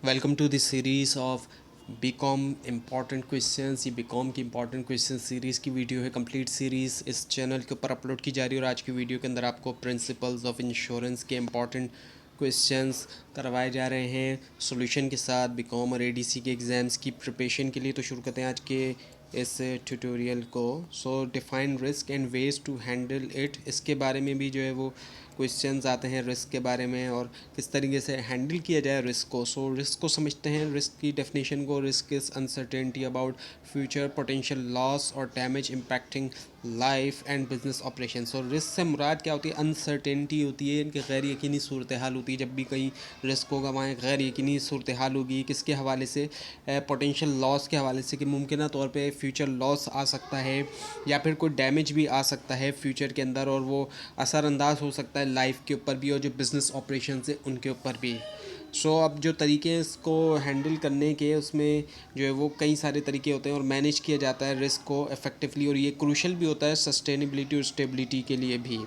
Welcome to this series of BCom important questions. ये BCom की important question series की video है। Complete series इस चैनल के ऊपर अपलोड की जा रही है और आज की वीडियो के अंदर आपको प्रिंसिपल्स ऑफ इंश्योरेंस के इम्पॉर्टेंट क्वेश्चंस करवाए जा रहे हैं सॉल्यूशन के साथ बीकॉम और एडीसी के एग्ज़ाम्स की प्रिपरेशन के लिए। तो शुरू करते हैं आज के इस ट्यूटोरियल को। So define risk and ways to handle it, इसके बारे में भी जो है वो क्वेश्चंस आते हैं रिस्क के बारे में और किस तरीके से हैंडल किया जाए रिस्क को। सो रिस्क को समझते हैं, रिस्क की डेफिनेशन को। Risk is uncertainty about future potential loss और damage impacting life and business operation. So risk से मुराद क्या होती है? अनसर्टेनिटी होती है, इनकी गैर यकीनी सूरत हाल होती है। जब भी कहीं रिस्क होगा वहाँ गैर यकीनी सूरत हाल होगी। किसके हवाले से? पोटेंशियल लॉस के हवाले से कि मुमकिन तौर पे फ्यूचर लॉस आ सकता है या फिर कोई डैमेज भी आ सकता है फ्यूचर के अंदर, और वो असरअंदाज हो सकता है लाइफ के ऊपर भी और जो बिज़नेस ऑपरेशन है उनके ऊपर भी। अब जो तरीके हैं इसको हैंडल करने के, उसमें जो है वो कई सारे तरीके होते हैं और मैनेज किया जाता है रिस्क को इफ़ेक्टिवली, और ये क्रूशल भी होता है सस्टेनेबिलिटी और स्टेबिलिटी के लिए भी।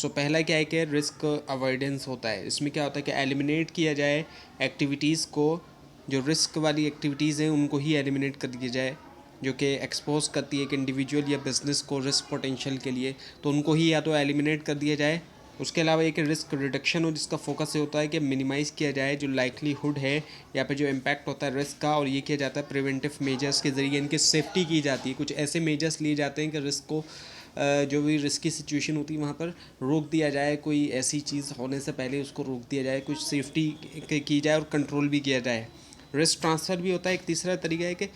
पहला क्या है कि रिस्क अवॉइडेंस होता है। इसमें क्या होता है कि एलिमिनेट किया जाए एक्टिविटीज़ को, जो रिस्क वाली एक्टिविटीज़ हैं उनको ही एलिमिनेट कर दिया जाए, जो कि एक्सपोज करती है कि इंडिविजुअल या बिज़नेस को रिस्क पोटेंशियल के लिए, तो उनको ही या तो एलिमिनेट कर दिया जाए। उसके अलावा एक रिस्क रिडक्शन हो जिसका फोकस ये होता है कि मिनिमाइज़ किया जाए जो लाइकलीहुड है या फिर जो इम्पैक्ट होता है रिस्क का, और ये किया जाता है प्रिवेंटिव मेजर्स के ज़रिए। इनकी सेफ्टी की जाती है, कुछ ऐसे मेजर्स लिए जाते हैं कि रिस्क को जो भी रिस्की सिचुएशन होती है वहाँ पर रोक दिया जाए, कोई ऐसी चीज़ होने से पहले उसको रोक दिया जाए, कुछ सेफ्टी की जाए और कंट्रोल भी किया जाए। रिस्क ट्रांसफ़र भी होता है। एक तीसरा तरीका है कि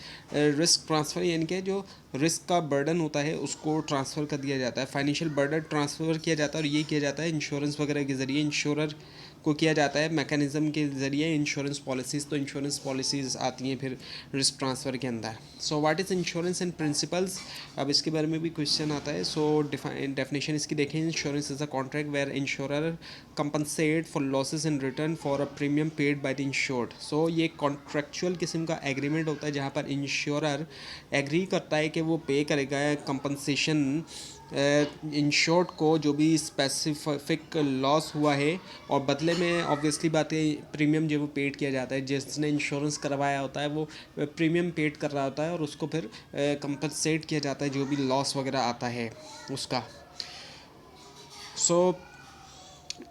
रिस्क ट्रांसफ़र, यानी कि जो रिस्क का बर्डन होता है उसको ट्रांसफ़र कर दिया जाता है, फाइनेंशियल बर्डन ट्रांसफ़र किया जाता है, और ये किया जाता है इंश्योरेंस वगैरह के ज़रिए। इंश्योरर को किया जाता है मैकेनिज़्म के ज़रिए इंश्योरेंस पॉलिसीज़। तो इंश्योरेंस पॉलिसीज़ आती हैं फिर रिस्क ट्रांसफ़र के अंदर। What is insurance and principles, अब इसके बारे में भी क्वेश्चन आता है। डेफिनेशन इसकी देखें। Insurance is a contract where insurer compensate for losses in return for a premium paid by the insured. ये कॉन्ट्रैक्चुअल किस्म का एग्रीमेंट होता है जहाँ पर इंश्योरर एग्री करता है कि वो पे करेगा कंपनसेशन इंश्योर्ड को जो भी स्पेसिफिक लॉस हुआ है, और बदले में ऑब्वियसली बात है प्रीमियम जो वो पेड किया जाता है। जिसने इंश्योरेंस करवाया होता है वो प्रीमियम पेड कर रहा होता है और उसको फिर कंपनसेट किया जाता है जो भी लॉस वगैरह आता है उसका। सो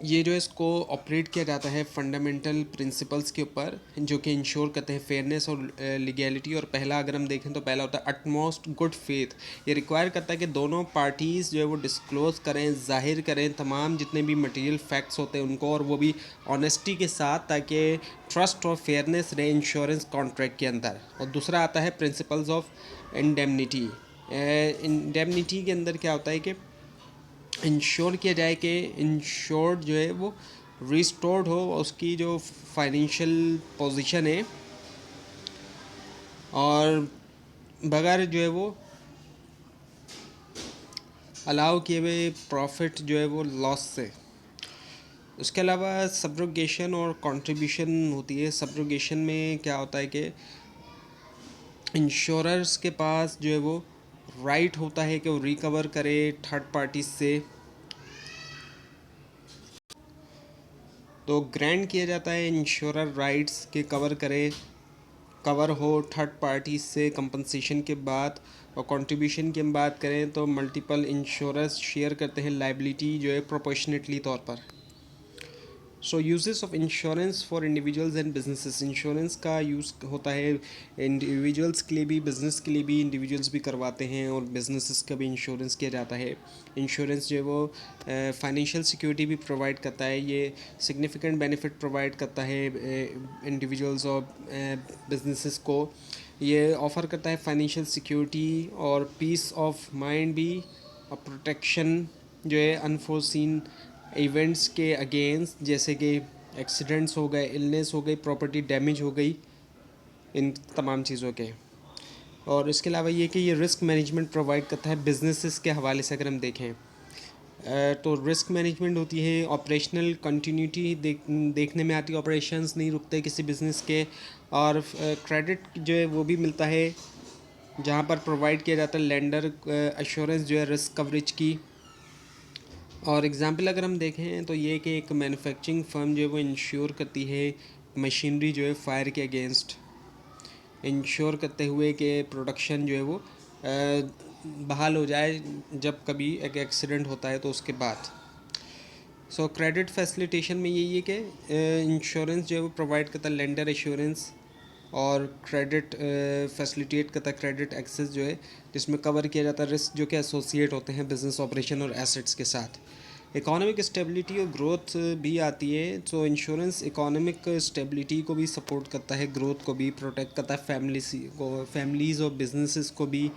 ये जो है इसको ऑपरेट किया जाता है फंडामेंटल प्रिंसिपल्स के ऊपर, जो कि इंश्योर करते हैं फेयरनेस और लीगैलिटी। और पहला अगर हम देखें तो पहला होता है अटमोस्ट गुड फेथ। ये रिक्वायर करता है कि दोनों पार्टीज़ जो है वो डिस्क्लोज़ करें, जाहिर करें तमाम जितने भी मटेरियल फैक्ट्स होते हैं उनको, और वो भी ऑनेस्टी के साथ, ताकि ट्रस्ट और फेयरनेस रहे इंश्योरेंस कॉन्ट्रैक्ट के अंदर। और दूसरा आता है प्रिंसिपल्स ऑफ इंडेमनिटी। इंडेमनिटी के अंदर क्या होता है कि इंश्योर किया जाए कि इंश्योर्ड जो है वो रिस्टोर्ड हो, उसकी जो फाइनेंशियल पोजीशन है, और बगैर जो है वो अलाउ किए हुए प्रॉफिट जो है वो लॉस से। उसके अलावा सब्रोगेशन और कंट्रीब्यूशन होती है। सब्रोगेशन में क्या होता है कि इंश्योरर्स के पास जो है वो राइट होता है कि वो रिकवर करे थर्ड पार्टीज से। तो ग्रांट किया जाता है इंश्योरर राइट्स के कवर हो थर्ड पार्टी से कंपनसेशन के बाद। और कंट्रीब्यूशन की हम बात करें तो मल्टीपल इंश्योरेंस शेयर करते हैं लाइबिलिटी जो है प्रोपोर्शनेटली तौर पर। Uses of insurance for individuals and businesses. Insurance का यूज़ होता है इंडिविजुअल्स के लिए भी, बिज़नेस के लिए भी। इंडिविजुअल्स भी करवाते हैं और बिजनेसेस का भी इंश्योरेंस किया जाता है। इंश्योरेंस जो है वो फाइनेंशियल सिक्योरिटी भी प्रोवाइड करता है। ये सिग्निफिकेंट बेनिफिट प्रोवाइड करता है इंडिविजुअल्स और बिजनेसेस को। ये ऑफ़र करता है फाइनेंशियल सिक्योरिटी और पीस ऑफ माइंड भी, और प्रोटेक्शन जो है अनफोर्सिन इवेंट्स के अगेंस्ट, जैसे कि एक्सीडेंट्स हो गए, इलनेस हो गई, प्रॉपर्टी डैमेज हो गई, इन तमाम चीज़ों के। और इसके अलावा ये कि ये रिस्क मैनेजमेंट प्रोवाइड करता है बिजनेसेस के हवाले से। अगर हम देखें तो रिस्क मैनेजमेंट होती है, ऑपरेशनल कंटिन्यूटी देखने में आती है, ऑपरेशंस नहीं रुकते किसी बिज़नेस के। और क्रेडिट जो है वो भी मिलता है जहाँ पर प्रोवाइड किया जाता है लेंडर एश्योरेंस जो है रिस्क कवरेज की। और एग्ज़ाम्पल अगर हम देखें तो ये कि एक मैन्युफैक्चरिंग फर्म जो है वो इंश्योर करती है मशीनरी जो है फायर के अगेंस्ट इंश्योर करते हुए कि प्रोडक्शन जो है वो बहाल हो जाए जब कभी एक एक्सीडेंट होता है तो उसके बाद। सो क्रेडिट फैसिलिटेशन में यही है कि इंश्योरेंस जो है वो प्रोवाइड करता है लेंडर एश्योरेंस और क्रेडिट फैसिलिटेट करता है क्रेडिट एक्सेस जो है, जिसमें कवर किया जाता है रिस्क जो कि एसोसिएट होते हैं बिजनेस ऑपरेशन और एसेट्स के साथ। इकोनॉमिक स्टेबिलिटी और ग्रोथ भी आती है। सो इंश्योरेंस इकोनॉमिक स्टेबिलिटी को भी सपोर्ट करता है, ग्रोथ को भी प्रोटेक्ट करता है, फैमिलीज़ और बिजनेसेस को भी,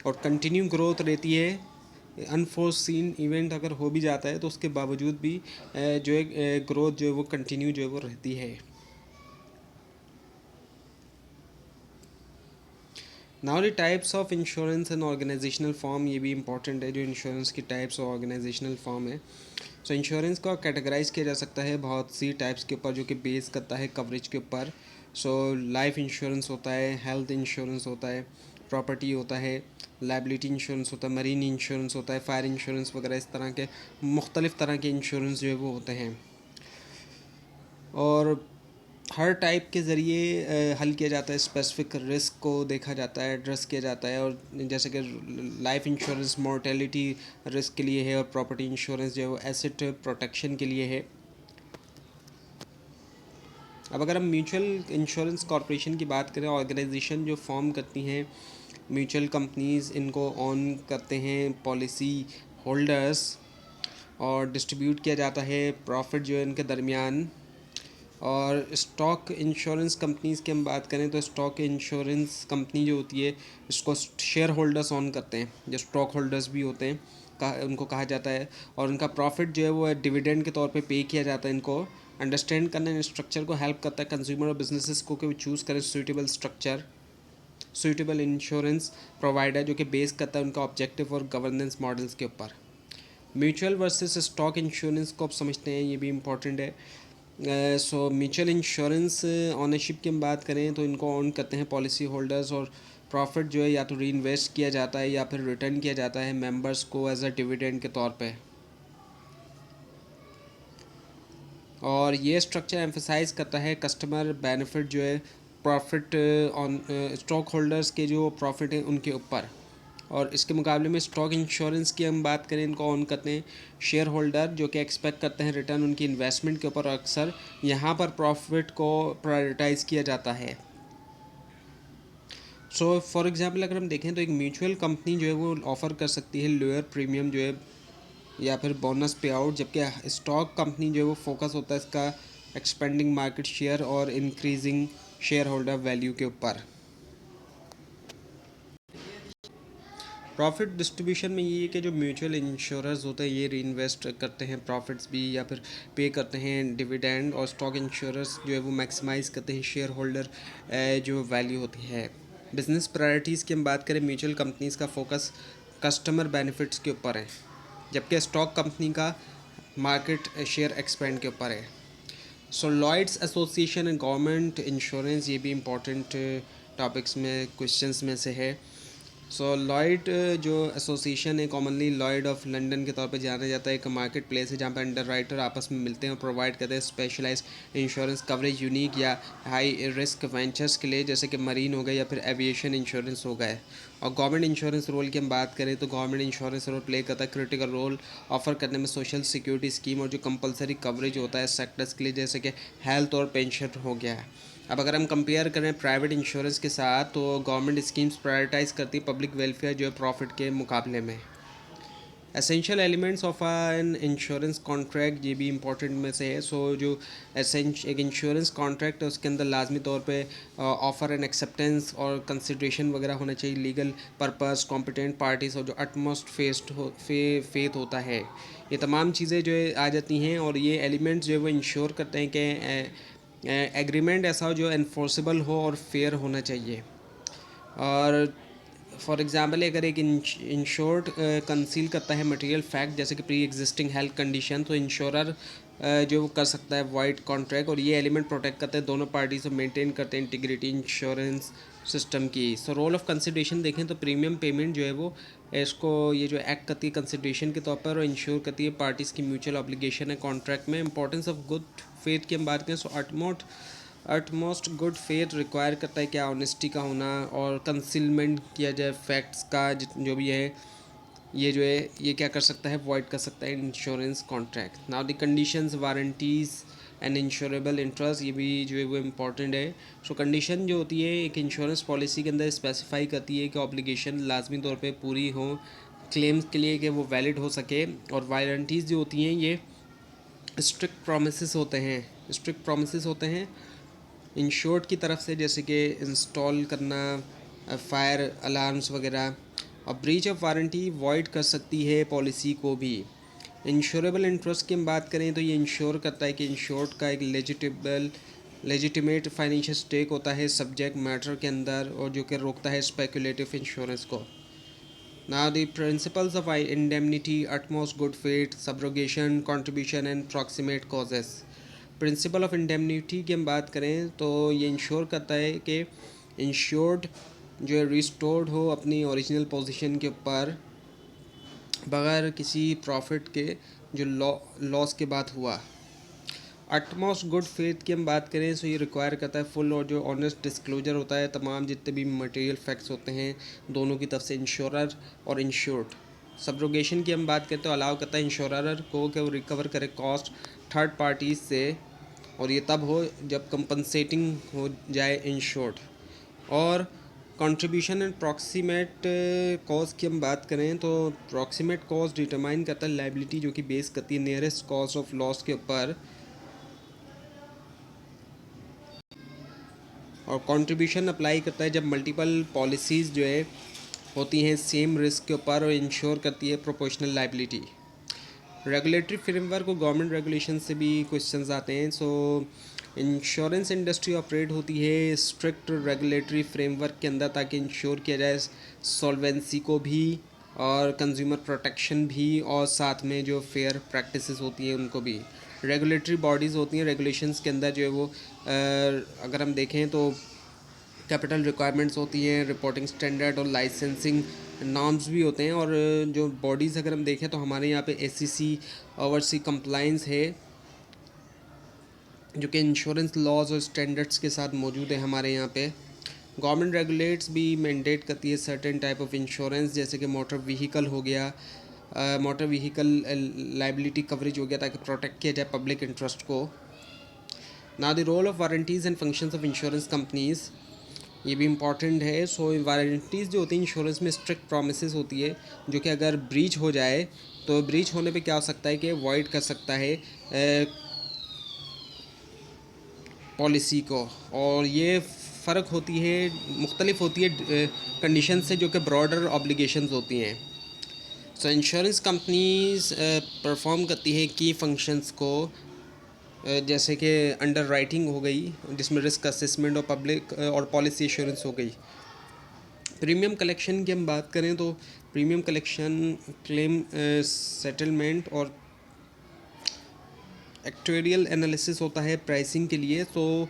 और कंटिन्यू ग्रोथ रहती है। अनफोर्सिन इवेंट अगर हो भी जाता है तो उसके बावजूद भी जो है ग्रोथ जो है वो कंटिन्यू जो है वो रहती है। Now the types of insurance and organisational form, ये भी इंपॉर्टेंट है जो इंश्योरेंस की टाइप्स और ऑर्गेनाइजेशनल फॉर्म है। सो इंश्योरेंस को कैटेगराइज किया जा सकता है बहुत सी टाइप्स के ऊपर जो कि बेस करता है कवरेज के ऊपर। सो लाइफ इंश्योरेंस होता है, हेल्थ इंश्योरेंस होता है, प्रॉपर्टी होता है, लाइबिलिटी इंश्योरेंस होता है, मरीन इंश्योरेंस होता है, फायर इंश्योरेंस वगैरह, इस तरह के मुख्तलिफ़ तरह के इंश्योरेंस जो है वो होते हैं। और हर टाइप के ज़रिए हल किया जाता है, स्पेसिफिक रिस्क को देखा जाता है, एड्रेस किया जाता है। और जैसे कि लाइफ इंश्योरेंस मोर्टेलिटी रिस्क के लिए है, और प्रॉपर्टी इंश्योरेंस जो है वो एसेट प्रोटेक्शन के लिए है। अब अगर हम म्यूचुअल इंश्योरेंस कॉरपोरेशन की बात करें, ऑर्गेनाइजेशन जो फॉर्म करती हैं म्यूचुअल कंपनीज़, इनको ऑन करते हैं पॉलिसी होल्डर्स, और डिस्ट्रीब्यूट किया जाता है प्रॉफिट जो है इनके दरमियान। और स्टॉक इंश्योरेंस कंपनीज़ की हम बात करें तो स्टॉक इंश्योरेंस कंपनी जो होती है इसको शेयर होल्डर्स ऑन करते हैं, जो स्टॉक होल्डर्स भी होते हैं उनको कहा जाता है। और उनका प्रॉफिट जो है वो डिविडेंड के तौर पे पे किया जाता है। इनको अंडरस्टैंड करने स्ट्रक्चर को हेल्प करता है कंज्यूमर और बिजनेसेस को कि वो चूज़ करें suitable structure, suitable insurance provider जो कि बेस करता है उनका ऑब्जेक्टिव और गवर्नेंस मॉडल्स के ऊपर। म्यूचुअल वर्सेस स्टॉक इंश्योरेंस को आप समझते हैं, ये भी इम्पॉर्टेंट है। सो म्यूचुअल इंश्योरेंस ऑनरशिप की हम बात करें तो इनको ऑन करते हैं पॉलिसी होल्डर्स, और प्रॉफिट जो है या तो री इन्वेस्ट किया जाता है या फिर रिटर्न किया जाता है मेंबर्स को एज अ डिविडेंड के तौर पे। और ये स्ट्रक्चर एम्फसाइज करता है कस्टमर बेनिफिट जो है प्रॉफिट ऑन स्टॉक होल्डर्स के जो प्रॉफिट हैं उनके ऊपर। और इसके मुकाबले में स्टॉक इंश्योरेंस की हम बात करें, इनको ऑन करते हैं शेयर होल्डर जो कि एक्सपेक्ट करते हैं रिटर्न उनकी इन्वेस्टमेंट के ऊपर, और अक्सर यहाँ पर प्रॉफिट को प्रायोरिटाइज़ किया जाता है। सो फॉर एग्जांपल अगर हम देखें तो एक म्यूचुअल कंपनी जो है वो ऑफ़र कर सकती है लोअर प्रीमियम जो है या फिर बोनस पे आउट, जबकि स्टॉक कंपनी जो है वो फोकस होता है इसका एक्सपेंडिंग मार्केट शेयर और इंक्रीजिंग शेयर होल्डर वैल्यू के ऊपर। प्रॉफिट डिस्ट्रीब्यूशन में ये है कि जो म्यूचुअल इंश्योरर्स होते हैं ये री इन्वेस्ट करते हैं प्रॉफिट्स भी या फिर पे करते हैं डिविडेंड, और स्टॉक इंश्योरर्स जो है वो मैक्सिमाइज़ करते हैं शेयर होल्डर जो वैल्यू होती है। बिजनेस प्रायोरिटीज़ की हम बात करें, म्यूचुअल कंपनीज़ का फोकस कस्टमर बेनिफिट्स के ऊपर है, जबकि स्टॉक कंपनी का मार्केट शेयर एक्सपेंड के ऊपर है। So Lloyd's association and government insurance, ये भी इम्पोर्टेंट टॉपिक्स में क्वेश्चंस में से है। सो लॉयड जो एसोसिएशन है कॉमनली लॉयड ऑफ लंदन के तौर पे जाना जाता है, एक मार्केट प्लेस है जहाँ पर अंडर राइटर आपस में मिलते हैं और प्रोवाइड करते हैं स्पेशलाइज इंश्योरेंस कवरेज यूनिक या हाई रिस्क वेंचर्स के लिए, जैसे कि मरीन हो गए या फिर एविएशन इंश्योरेंस हो गए। और गवर्नमेंट इंश्योरेंस रोल की हम बात करें तो गवर्नमेंट इंश्योरेंस रोल प्ले करता है क्रिटिकल रोल ऑफर करने में सोशल सिक्योरिटी स्कीम और जो कंपलसरी कवरेज होता है सेक्टर्स के लिए, जैसे कि हेल्थ और पेंशन हो गया है। अब अगर हम कंपेयर करें प्राइवेट इंश्योरेंस के साथ तो गवर्नमेंट स्कीम्स प्रायोरिटाइज करती है पब्लिक वेलफेयर जो है प्रॉफिट के मुकाबले में। Essential elements of an insurance contract, ये भी इंपॉर्टेंट में से है। सो जो एक इंश्योरेंस कॉन्ट्रैक्ट है उसके अंदर लाजमी तौर पे ऑफ़र एंड एक्सेप्टेंस और कंसिड्रेशन वगैरह होना चाहिए, लीगल पर्पस, कॉम्पिटेंट पार्टीज और जो अटमोस्ट फेथ होता है, ये तमाम चीज़ें जो है आ जाती हैं। और ये एलिमेंट्स जो है वो इंश्योर करते हैं कि एग्रीमेंट ऐसा हो जो एनफोर्सेबल हो और फेयर होना चाहिए। और फॉर एग्ज़ाम्पल अगर एक इंश्योर्ड कंसील करता है मटेरियल फैक्ट जैसे कि प्री एग्जिस्टिंग हेल्थ कंडीशन, तो इंश्योरर जो वो कर सकता है वाइड कॉन्ट्रैक्ट, और ये एलिमेंट प्रोटेक्ट करते हैं दोनों पार्टी से, मेंटेन करते हैं इंटीग्रिटी इंश्योरेंस सिस्टम की। सो रोल ऑफ कंसिडरेशन देखें तो प्रीमियम पेमेंट जो है वो इसको ये जो एक्ट करती है कंसिडरेशन के तौर पर और इंश्योर करती है पार्टीज़ की म्यूचुअल ऑब्लिगेशन है कॉन्ट्रैक्ट में। इंपॉर्टेंस ऑफ गुड फेथ की हम बात करें सो अटमोस्ट गुड फेथ रिक्वायर करता है क्या, ऑनेस्टी का होना और कंसीलमेंट किया जाए फैक्ट्स का, जो भी है ये जो है ये क्या कर सकता है, वॉइड कर सकता है insurance contract. Now the conditions, warranties and insurable interest, ये भी जो है वो इम्पॉर्टेंट है। सो कंडीशन जो होती है एक इंश्योरेंस पॉलिसी के अंदर स्पेसिफाई करती है कि ऑब्लिगेशन लाजमी तौर पे पूरी हो क्लेम्स के लिए कि वो वैलिड हो सके, और वारंटीज़ जो होती हैं ये स्ट्रिक्ट प्रोमिस होते हैं इंश्योर्ड की तरफ से, जैसे कि इंस्टॉल करना फायर अलार्म्स वगैरह। और ब्रीच ऑफ वारंटी वॉइड कर सकती है पॉलिसी को भी। इंश्योरेबल इंटरेस्ट की हम बात करें तो ये इंश्योर करता है कि इंश्योर्ड का एक लेजिटिमेट फाइनेंशियल स्टेक होता है सब्जेक्ट मैटर के अंदर, और जो कि रोकता है स्पेकुलेटिव इंश्योरेंस को। Now the principles of indemnity, utmost good faith, subrogation, contribution and proximate causes. Principle of indemnity की हम बात करें तो ये इंश्योर करता है कि इंश्योर्ड जो है रिस्टोर्ड हो अपनी ओरिजिनल पोजीशन के ऊपर बगैर किसी प्रॉफिट के जो लॉस के बाद हुआ। अटमोस्ट गुड फेथ की हम बात करें तो ये रिक्वायर करता है फुल और जो ऑनेस्ट डिस्क्लोजर होता है तमाम जितने भी मटेरियल फैक्ट्स होते हैं दोनों की तरफ से, इंश्योरर और इंश्योर्ड। सब्रोगेशन की हम बात करें तो अलाउ करता है इंश्योरर को कि वो रिकवर करे कॉस्ट थर्ड पार्टीज से, और ये तब हो जब कंपनसेटिंग हो जाए इंश्योर्ड। और कंट्रीब्यूशन एंड प्रॉक्सीमेट कॉज की हम बात करें तो प्रॉक्सीमेट कॉज डिटरमाइन करता है लाइबिलिटी जो कि बेस करती है नियरेस्ट कॉज ऑफ लॉस के ऊपर, और कंट्रीब्यूशन अप्लाई करता है जब मल्टीपल पॉलिसीज़ जो है होती हैं सेम रिस्क के ऊपर, और इंश्योर करती है प्रोपोर्शनल लाइबिलिटी। रेगुलेटरी फ्रेमवर्क और गवर्नमेंट रेगुलेशन से भी क्वेश्चंस आते हैं। सो इंश्योरेंस इंडस्ट्री ऑपरेट होती है स्ट्रिक्ट रेगुलेटरी फ्रेमवर्क के अंदर ताकि इंश्योर किया जाए सॉल्वेंसी को भी और कंज्यूमर प्रोटेक्शन भी, और साथ में जो फेयर प्रैक्टिसेस होती हैं उनको भी। रेगुलेटरी बॉडीज़ होती हैं रेगुलेशंस के अंदर जो है वो अगर हम देखें तो कैपिटल रिक्वायरमेंट्स होती हैं, रिपोर्टिंग स्टैंडर्ड और लाइसेंसिंग नॉर्म्स भी होते हैं। और जो बॉडीज़ अगर हम देखें तो हमारे यहाँ पे एससीसी ओवरसी कंप्लाइंस है जो कि इंश्योरेंस लॉज और स्टैंडर्ड्स के साथ मौजूद है हमारे यहाँ पे। गवर्नमेंट रेगुलेट्स भी मैंडेट करती है सर्टेन टाइप ऑफ इंश्योरेंस, जैसे कि मोटर व्हीकल हो गया, मोटर व्हीकल लाइबिलिटी कवरेज हो गया ताकि प्रोटेक्ट किया जाए पब्लिक इंटरेस्ट को। ना the role of warranties and functions of insurance companies, ये भी इम्पॉर्टेंट है। सो वारंटीज़ जो होती हैं इंश्योरेंस में स्ट्रिक्ट प्रोमिस होती है जो कि अगर ब्रीच हो जाए तो ब्रीच होने पे क्या हो सकता है कि वॉइड कर सकता है पॉलिसी को, और ये फ़र्क होती है मुख्तलिफ होती है कंडीशन से जो कि ब्रॉडर ऑब्लिगेशंस होती हैं। सो इंश्योरेंस कंपनीज परफॉर्म करती है की फंक्शंस को, जैसे कि अंडर राइटिंग हो गई जिसमें रिस्क असेसमेंट और पब्लिक और पॉलिसी एश्योरेंस हो गई। प्रीमियम कलेक्शन की हम बात करें तो प्रीमियम कलेक्शन क्लेम सेटलमेंट और एक्चुअरियल एनालिसिस होता है प्राइसिंग के लिए। तो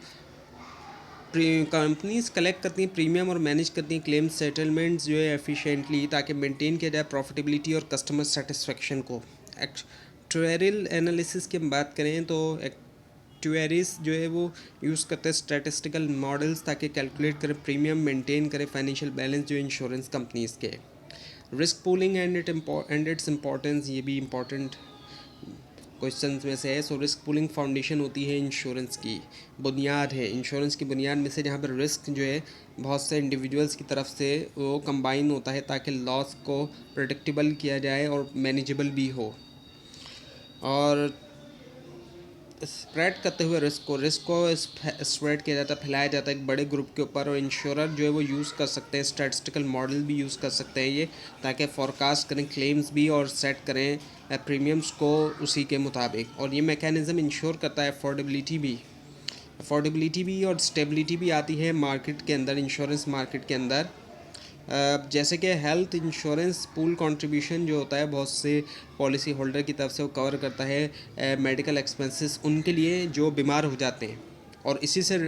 कंपनीज कलेक्ट करती हैं प्रीमियम और मैनेज करती हैं क्लेम सेटलमेंट्स जो है एफिशिएंटली ताकि मेंटेन किया जाए प्रॉफिटेबिलिटी और कस्टमर सेटिस्फेक्शन को। एक्चुअरियल एनालिसिस की हम बात करें तो एक्चुअरीज जो है वो यूज़ करते हैं स्टैटिस्टिकल मॉडल्स ताकि कैलकुलेट करें प्रीमियम, मेंटेन करें फाइनेंशियल बैलेंस जो इंश्योरेंस कंपनीज़ के। Risk pooling and it's importance, ये भी इम्पॉर्टेंट क्वेश्चन में से है। सो रिस्क पूलिंग फाउंडेशन होती है इंश्योरेंस की, बुनियाद है इंश्योरेंस की बुनियाद में से, जहाँ पर रिस्क जो है बहुत से इंडिविजुअल्स की तरफ से वो कंबाइन होता है ताकि लॉस को प्रेडिक्टेबल किया जाए और मैनेजेबल भी हो। और स्प्रेड करते हुए रिस्क को स्प्रेड किया जाता है, फैलाया जाता है एक बड़े ग्रुप के ऊपर, और इंश्योरर जो है वो यूज़ कर सकते हैं स्टैटिस्टिकल मॉडल भी यूज़ कर सकते हैं ये ताकि फोरकास्ट करें क्लेम्स भी और सेट करें प्रीमियम्स को उसी के मुताबिक। और ये मैकेनिज़्म इंश्योर करता है अफोर्डेबिलिटी भी और स्टेबिलिटी भी आती है मार्केट के अंदर, इंश्योरेंस मार्केट के अंदर। जैसे कि हेल्थ इंश्योरेंस पूल कंट्रीब्यूशन जो होता है बहुत से पॉलिसी होल्डर की तरफ से वो कवर करता है मेडिकल एक्सपेंसेस उनके लिए जो बीमार हो जाते हैं, और इसी से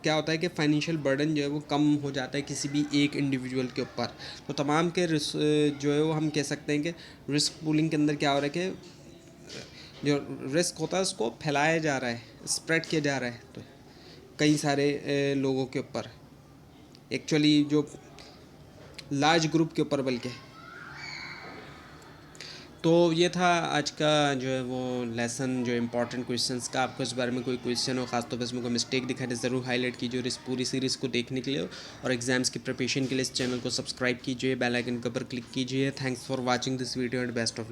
क्या होता है कि फाइनेंशियल बर्डन जो है वो कम हो जाता है किसी भी एक इंडिविजुअल के ऊपर। तो तमाम के जो है वो हम कह सकते हैं कि रिस्क पूलिंग के अंदर क्या हो रहा है कि जो रिस्क होता है उसको फैलाया जा रहा है, स्प्रेड किया जा रहा है। तो कई सारे लोगों के ऊपर, एक्चुअली जो लार्ज ग्रुप के ऊपर बल्कि। तो ये था आज का जो है वो लेसन, जो इम्पोर्टेंट क्वेश्चंस का। आपको इस बारे में कोई क्वेश्चन हो, खासतौर पर इसमें कोई मिस्टेक दिखाई दे, ज़रूर हाईलाइट कीजिए। और इस पूरी सीरीज़ को देखने के लिए और एग्जाम्स की प्रिपरेशन के लिए इस चैनल को सब्सक्राइब कीजिए, बेल आइकन के ऊपर क्लिक कीजिए। Thanks for watching this video and best of luck.